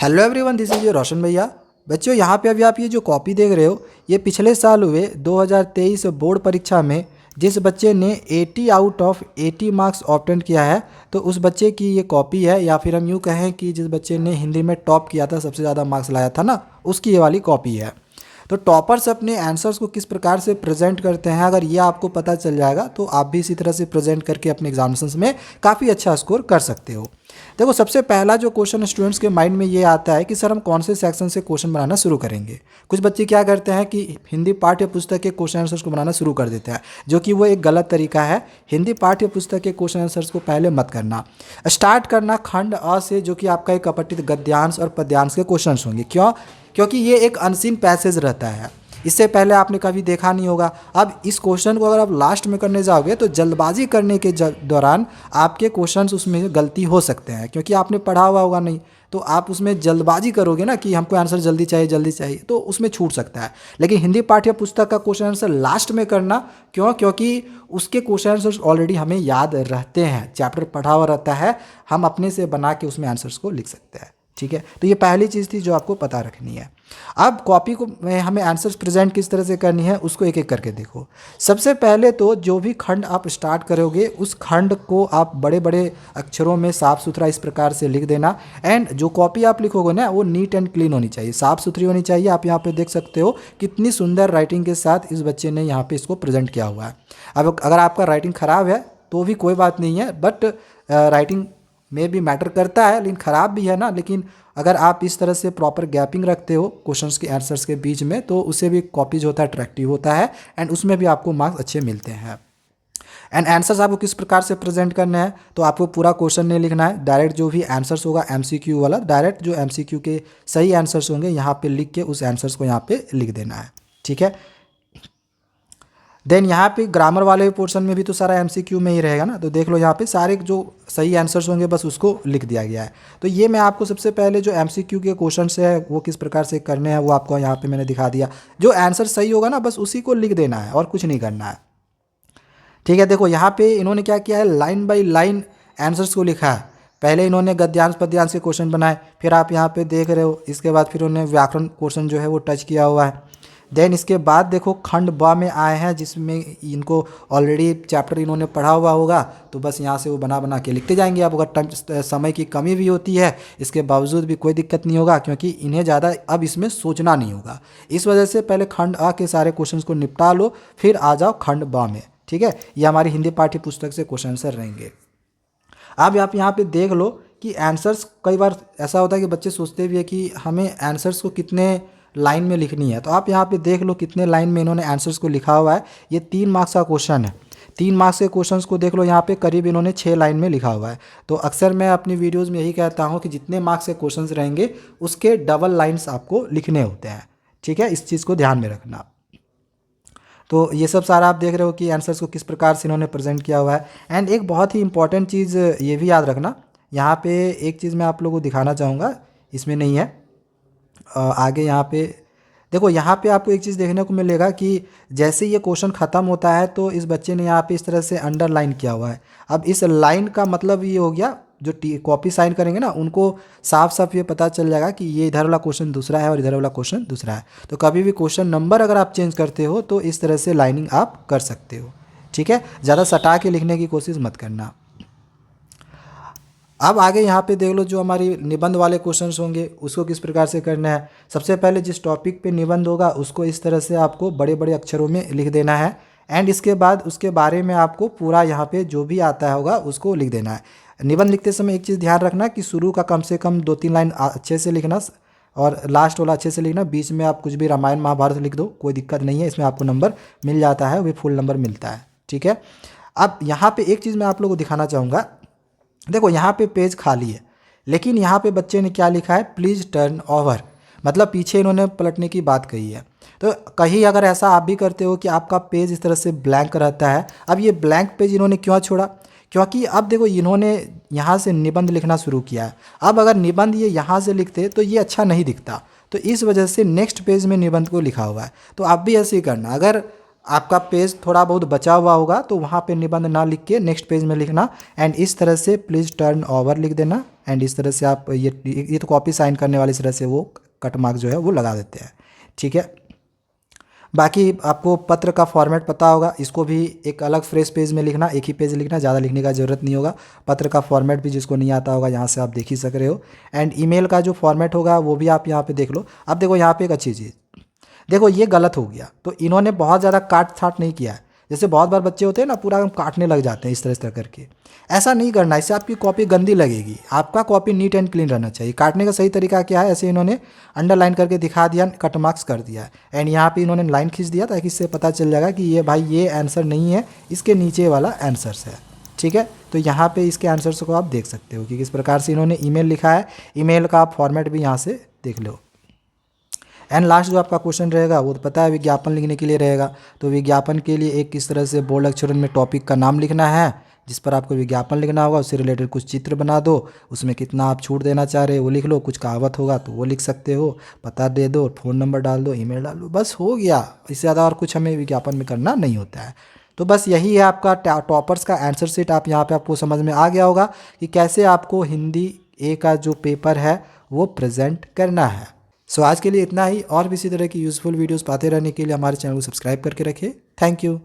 Hello everyone, this is your Roshan भैया। बच्चों, यहाँ पे अभी आप ये जो कॉपी देख रहे हो, ये पिछले साल हुए 2023 बोर्ड परीक्षा में जिस बच्चे ने 80 आउट ऑफ 80 मार्क्स ऑब्टेन किया है, तो उस बच्चे की ये कॉपी है। या फिर हम यूँ कहें कि जिस बच्चे ने हिंदी में टॉप किया था, सबसे ज़्यादा मार्क्स लाया था ना, उसकी ये वाली कॉपी है। तो टॉपर्स अपने आंसर्स को किस प्रकार से प्रेजेंट करते हैं, अगर ये आपको पता चल जाएगा तो आप भी इसी तरह से प्रेजेंट करके अपने एग्जामिनेशंस में काफ़ी अच्छा स्कोर कर सकते हो। देखो, सबसे पहला जो क्वेश्चन स्टूडेंट्स के माइंड में ये आता है कि सर हम कौन से सेक्शन से क्वेश्चन बनाना शुरू करेंगे। कुछ बच्चे क्या करते हैं कि हिंदी पाठ्य पुस्तक के क्वेश्चन आंसर्स को बनाना शुरू कर देते हैं, जो कि वो एक गलत तरीका है। हिंदी पाठ्य पुस्तक के क्वेश्चन आंसर्स को पहले मत करना, स्टार्ट करना खंड अ से, जो कि आपका एक अपठित गद्यांश और पद्यांश के क्वेश्चन होंगे। क्यों? क्योंकि ये एक अनसीन पैसेज रहता है, इससे पहले आपने कभी देखा नहीं होगा। अब इस क्वेश्चन को अगर आप लास्ट में करने जाओगे तो जल्दबाजी करने के दौरान आपके क्वेश्चंस उसमें गलती हो सकते हैं, क्योंकि आपने पढ़ा हुआ होगा नहीं, तो आप उसमें जल्दबाजी करोगे ना कि हमको आंसर जल्दी चाहिए, तो उसमें छूट सकता है। लेकिन हिंदी पाठ्य पुस्तक का क्वेश्चन आंसर लास्ट में करना। क्यों? क्योंकि उसके क्वेश्चन आंसर्स ऑलरेडी हमें याद रहते हैं, चैप्टर पढ़ा हुआ रहता है, हम अपने से बना के उसमें आंसर्स को लिख सकते हैं। ठीक है, तो ये पहली चीज़ थी जो आपको पता रखनी है। अब कॉपी को में हमें आंसर्स प्रेजेंट किस तरह से करनी है, उसको एक एक करके देखो। सबसे पहले तो जो भी खंड आप स्टार्ट करोगे, उस खंड को आप बड़े बड़े अक्षरों में साफ सुथरा इस प्रकार से लिख देना। एंड जो कॉपी आप लिखोगे ना, वो नीट एंड क्लीन होनी चाहिए, साफ सुथरी होनी चाहिए। आप यहाँ पे देख सकते हो कितनी सुंदर राइटिंग के साथ इस बच्चे ने यहाँ पे इसको प्रेजेंट किया हुआ है। अब अगर आपका राइटिंग ख़राब है तो भी कोई बात नहीं है, बट राइटिंग में भी मैटर करता है, लेकिन ख़राब भी है ना। लेकिन अगर आप इस तरह से प्रॉपर गैपिंग रखते हो क्वेश्चंस के आंसर्स के बीच में, तो उससे भी कॉपी जो होता है अट्रैक्टिव होता है, एंड उसमें भी आपको मार्क्स अच्छे मिलते हैं। एंड आंसर्स आपको किस प्रकार से प्रेजेंट करना है, तो आपको पूरा क्वेश्चन नहीं लिखना है, डायरेक्ट जो भी आंसर्स होगा एमसीक्यू वाला, डायरेक्ट जो एमसीक्यू के सही आंसर्स होंगे यहाँ पे लिख के उस आंसर्स को यहाँ पे लिख देना है। ठीक है, देन यहाँ पे ग्रामर वाले पोर्शन में भी तो सारा एमसीक्यू में ही रहेगा ना, तो देख लो यहाँ पे सारे जो सही आंसर्स होंगे बस उसको लिख दिया गया है। तो ये मैं आपको सबसे पहले जो एमसीक्यू के क्वेश्चंस है वो किस प्रकार से करने हैं वो आपको यहाँ पे मैंने दिखा दिया। जो आंसर सही होगा ना, बस उसी को लिख देना है और कुछ नहीं करना है। ठीक है, देखो यहाँ पे इन्होंने क्या किया है, लाइन बाई लाइन आंसर्स को लिखा है। पहले इन्होंने गद्यांश पद्यांश के क्वेश्चन बनाए, फिर आप यहाँ पे देख रहे हो, इसके बाद फिर उन्होंने व्याकरण क्वेश्चन जो है वो टच किया हुआ है। देन इसके बाद देखो खंड ब में आए हैं, जिसमें इनको ऑलरेडी चैप्टर इन्होंने पढ़ा हुआ होगा, तो बस यहाँ से वो बना बना के लिखते जाएंगे। अब अगर समय की कमी भी होती है, इसके बावजूद भी कोई दिक्कत नहीं होगा, क्योंकि इन्हें ज़्यादा अब इसमें सोचना नहीं होगा। इस वजह से पहले खंड अ के सारे क्वेश्चन को निपटा लो, फिर आ जाओ खंड ब में। ठीक है, ये हमारी हिंदी पाठ्य पुस्तक से क्वेश्चन आंसर रहेंगे। अब आप यहाँ पे देख लो कि आंसर्स, कई बार ऐसा होता है कि बच्चे सोचते भी है कि हमें आंसर्स को कितने लाइन में लिखनी है, तो आप यहाँ पे देख लो कितने लाइन में इन्होंने आंसर्स को लिखा हुआ है। ये 3 मार्क्स का क्वेश्चन है, 3 मार्क्स के क्वेश्चंस को देख लो, यहाँ पे करीब इन्होंने 6 लाइन में लिखा हुआ है। तो अक्सर मैं अपनी वीडियोज़ में यही कहता हूँ कि जितने मार्क्स के क्वेश्चन रहेंगे उसके डबल लाइन्स आपको लिखने होते हैं। ठीक है, इस चीज़ को ध्यान में रखना। तो ये सब सारा आप देख रहे हो कि आंसर्स को किस प्रकार से इन्होंने प्रेजेंट किया हुआ है। एंड एक बहुत ही इंपॉर्टेंट चीज़ ये भी याद रखना, यहाँ पे एक चीज़ मैं आप लोगों को दिखाना चाहूँगा, इसमें नहीं है, आगे यहाँ पे देखो। यहाँ पे आपको एक चीज़ देखने को मिलेगा कि जैसे ये क्वेश्चन ख़त्म होता है तो इस बच्चे ने यहाँ पे इस तरह से अंडरलाइन किया हुआ है। अब इस लाइन का मतलब ये हो गया, जो कॉपी साइन करेंगे ना उनको साफ साफ ये पता चल जाएगा कि ये इधर वाला क्वेश्चन दूसरा है और इधर वाला क्वेश्चन दूसरा है। तो कभी भी क्वेश्चन नंबर अगर आप चेंज करते हो तो इस तरह से लाइनिंग आप कर सकते हो। ठीक है, ज़्यादा सटा के लिखने की कोशिश मत करना। अब आगे यहाँ पे देख लो, जो हमारी निबंध वाले क्वेश्चंस होंगे उसको किस प्रकार से करना है। सबसे पहले जिस टॉपिक पे निबंध होगा उसको इस तरह से आपको बड़े बड़े अक्षरों में लिख देना है। एंड इसके बाद उसके बारे में आपको पूरा यहाँ पे जो भी आता होगा उसको लिख देना है। निबंध लिखते समय एक चीज़ ध्यान रखना कि शुरू का कम से कम 2-3 लाइन अच्छे से लिखना और लास्ट वाला अच्छे से लिखना। बीच में आप कुछ भी रामायण महाभारत लिख दो, कोई दिक्कत नहीं है, इसमें आपको नंबर मिल जाता है, वही फुल नंबर मिलता है। ठीक है, अब यहाँ पर एक चीज़ मैं आप लोगों को दिखाना चाहूँगा। देखो यहाँ पे पेज खाली है, लेकिन यहाँ पे बच्चे ने क्या लिखा है, प्लीज़ टर्न ओवर, मतलब पीछे इन्होंने पलटने की बात कही है। तो कहीं अगर ऐसा आप भी करते हो कि आपका पेज इस तरह से ब्लैंक रहता है, अब ये ब्लैंक पेज इन्होंने क्यों छोड़ा, क्योंकि अब देखो इन्होंने यहाँ से निबंध लिखना शुरू किया है। अब अगर निबंध ये यहाँ से लिखते तो ये अच्छा नहीं दिखता, तो इस वजह से नेक्स्ट पेज में निबंध को लिखा हुआ है। तो आप भी ऐसे ही करना, अगर आपका पेज थोड़ा बहुत बचा हुआ होगा तो वहाँ पे निबंध ना लिख के नेक्स्ट पेज में लिखना। एंड इस तरह से प्लीज़ टर्न ओवर लिख देना। एंड इस तरह से आप ये तो कॉपी साइन करने वाली इस तरह से वो कट मार्क जो है वो लगा देते हैं, ठीक है। बाकी आपको पत्र का फॉर्मेट पता होगा, इसको भी एक अलग फ्रेश पेज में लिखना, एक ही पेज लिखना, ज़्यादा लिखने का ज़रूरत नहीं होगा। पत्र का फॉर्मेट भी जिसको नहीं आता होगा यहाँ से आप देख ही सक रहे हो। एंड ईमेल का जो फॉर्मेट होगा वो भी आप यहाँ पे देख लो। अब देखो यहाँ पे एक अच्छी चीज़, देखो ये गलत हो गया, तो इन्होंने बहुत ज़्यादा काट छाट नहीं किया है। जैसे बहुत बार बच्चे होते हैं ना पूरा काटने लग जाते हैं इस तरह करके, ऐसा नहीं करना, इससे आपकी कॉपी गंदी लगेगी। आपका कॉपी नीट एंड क्लीन रहना चाहिए। काटने का सही तरीका क्या है, ऐसे इन्होंने अंडरलाइन करके दिखा दिया, कट मार्क्स कर दिया। एंड यहाँ पे इन्होंने लाइन खींच दिया ताकि इससे पता चल जाएगा कि ये भाई ये आंसर नहीं है, इसके नीचे वाला आंसर्स है, ठीक है। तो यहाँ पे इसके आंसर्स को आप देख सकते हो कि किस प्रकार से इन्होंने ईमेल लिखा है। ईमेल का आप फॉर्मेट भी यहाँ से देख लो। एंड लास्ट जो आपका क्वेश्चन रहेगा वो तो पता है विज्ञापन लिखने के लिए रहेगा। तो विज्ञापन के लिए एक किस तरह से बोल्ड अक्षरों में टॉपिक का नाम लिखना है जिस पर आपको विज्ञापन लिखना होगा, उससे रिलेटेड कुछ चित्र बना दो, उसमें कितना आप छूट देना चाह रहे हो वो लिख लो, कुछ कहावत होगा तो वो लिख सकते हो, पता दे दो, फ़ोन नंबर डाल दो, ईमेल डाल दो, बस हो गया। इससे ज़्यादा और कुछ हमें विज्ञापन में करना नहीं होता है। तो बस यही है आपका टॉपर्स का आंसर शीट। आप यहाँ पे आपको समझ में आ गया होगा कि कैसे आपको हिंदी ए का जो पेपर है वो प्रेजेंट करना है। सो आज के लिए इतना ही। और भी इसी तरह की यूज़फुल वीडियोस पाते रहने के लिए हमारे चैनल को सब्सक्राइब करके रखें। Thank you.